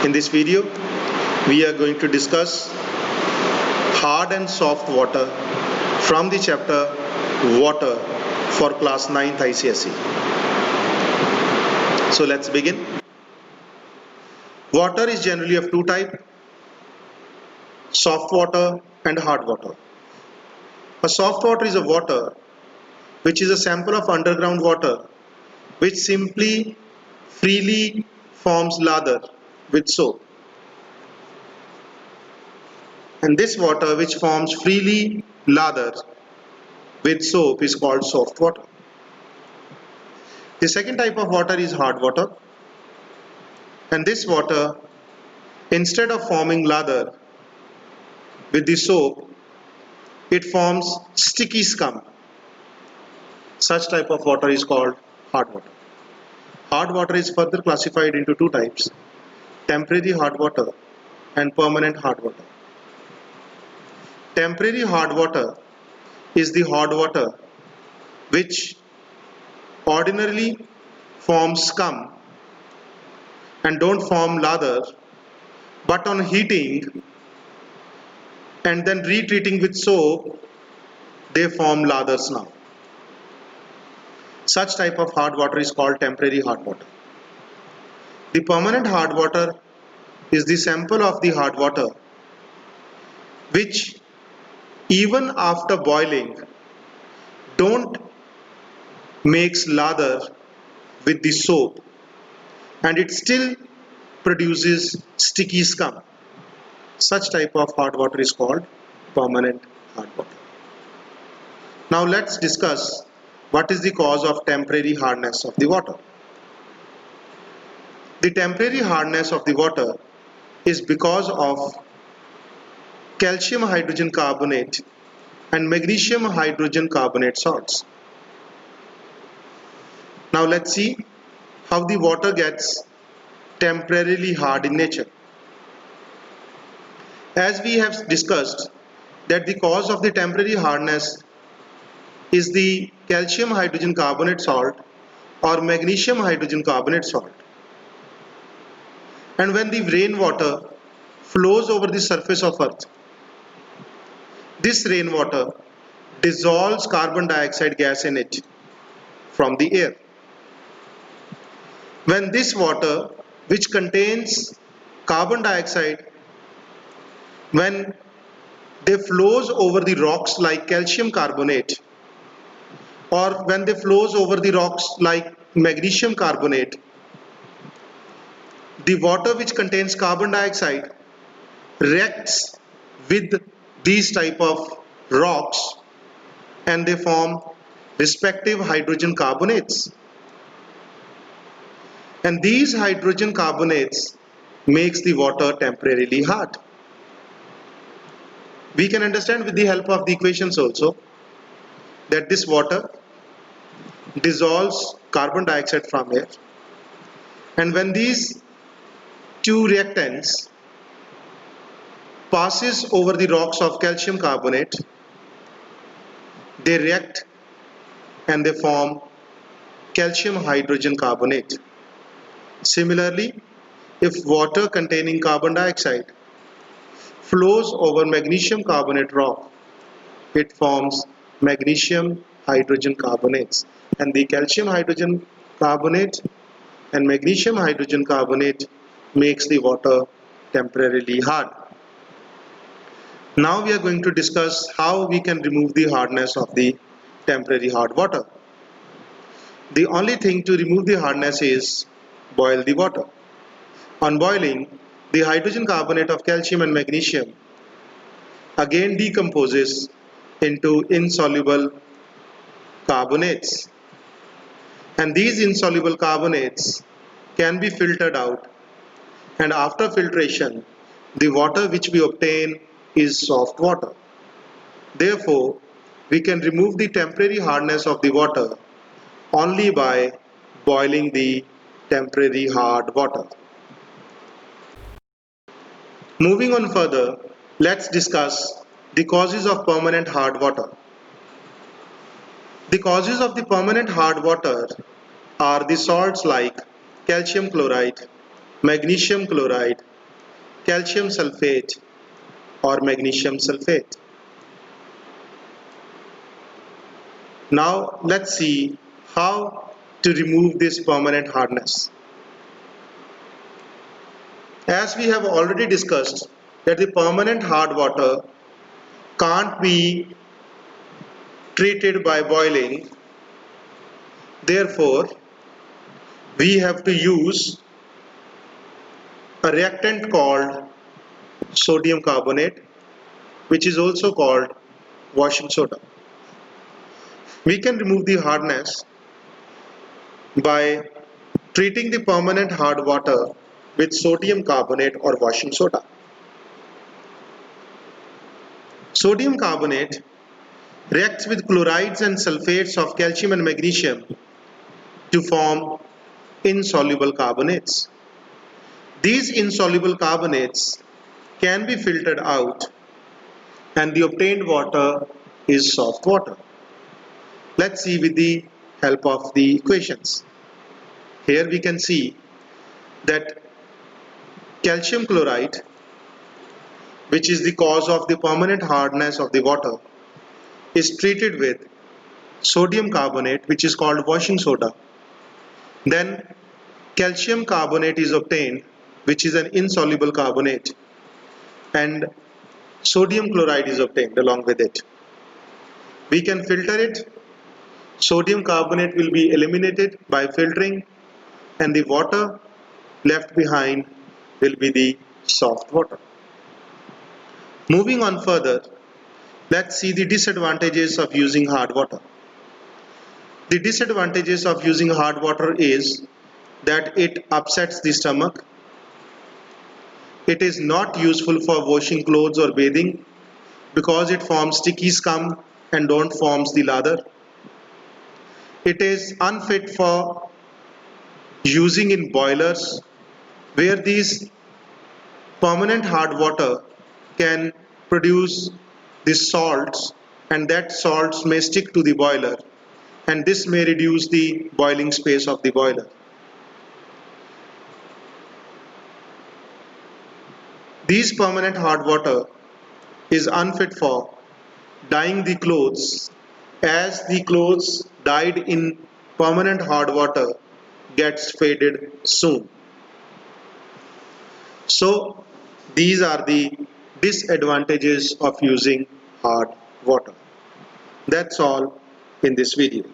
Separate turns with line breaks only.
In this video, we are going to discuss hard and soft water from the chapter Water for class 9th ICSE. So let's begin. Water is generally of two types, soft water and hard water. A soft water is a water which is a sample of underground water which simply freely forms lather with soap. And this water which forms freely lather with soap is called soft water. The second type of water is hard water, and this water, instead of forming lather with the soap, it forms sticky scum. Such type of water is called hard water. Hard water is further classified into two types, temporary hard water and permanent hard water. Temporary hard water is the hard water which ordinarily forms scum and don't form lather, but on heating and then retreating with soap, they form lathers now. Such type of hard water is called temporary hard water. The permanent hard water is the sample of the hard water which even after boiling don't makes lather with the soap, and it still produces sticky scum. Such type of hard water is called permanent hard water. Now let's discuss what is the cause of temporary hardness of the water. The temporary hardness of the water is because of calcium hydrogen carbonate and magnesium hydrogen carbonate salts. Now let's see how the water gets temporarily hard in nature. As we have discussed that the cause of the temporary hardness is the calcium hydrogen carbonate salt or magnesium hydrogen carbonate salt. And when the rainwater flows over the surface of earth, this rainwater dissolves carbon dioxide gas in it from the air. When this water, which contains carbon dioxide, when they flows over the rocks like calcium carbonate, or when they flows over the rocks like magnesium carbonate, the water which contains carbon dioxide reacts with these type of rocks and they form respective hydrogen carbonates. And these hydrogen carbonates makes the water temporarily hard. We can understand with the help of the equations also that this water dissolves carbon dioxide from air, and when these two reactants passes over the rocks of calcium carbonate, they react and they form calcium hydrogen carbonate. Similarly, if water containing carbon dioxide flows over magnesium carbonate rock, it forms magnesium hydrogen carbonates, and the calcium hydrogen carbonate and magnesium hydrogen carbonate makes the water temporarily hard. Now we are going to discuss how we can remove the hardness of the temporary hard water. The only thing to remove the hardness is boil the water. On boiling, the hydrogen carbonate of calcium and magnesium again decomposes into insoluble carbonates, and these insoluble carbonates can be filtered out, and after filtration the water which we obtain is soft water. Therefore, we can remove the temporary hardness of the water only by boiling the temporary hard water. Moving on further, let's discuss the causes of permanent hard water. The causes of the permanent hard water are the salts like calcium chloride, magnesium chloride, calcium sulfate or magnesium sulfate. Now let's see how to remove this permanent hardness. As we have already discussed that the permanent hard water can't be treated by boiling, therefore we have to use a reactant called sodium carbonate, which is also called washing soda. We can remove the hardness by treating the permanent hard water with sodium carbonate or washing soda. Sodium carbonate reacts with chlorides and sulfates of calcium and magnesium to form insoluble carbonates. These insoluble carbonates can be filtered out and the obtained water is soft water. Let's see with the help of the equations. Here we can see that calcium chloride, which is the cause of the permanent hardness of the water, is treated with sodium carbonate, which is called washing soda. Then calcium carbonate is obtained, which is an insoluble carbonate, and sodium chloride is obtained along with it. We can filter it. Sodium carbonate will be eliminated by filtering, and the water left behind will be the soft water. Moving on further, let's see the disadvantages of using hard water. The disadvantages of using hard water is that it upsets the stomach. It is not useful for washing clothes or bathing because it forms sticky scum and don't forms the lather. It is unfit for using in boilers where these permanent hard water can produce the salts, and that salts may stick to the boiler, and this may reduce the boiling space of the boiler. These permanent hard water is unfit for dyeing the clothes, as the clothes dyed in permanent hard water gets faded soon. So these are the disadvantages of using hard water. That's all in this video.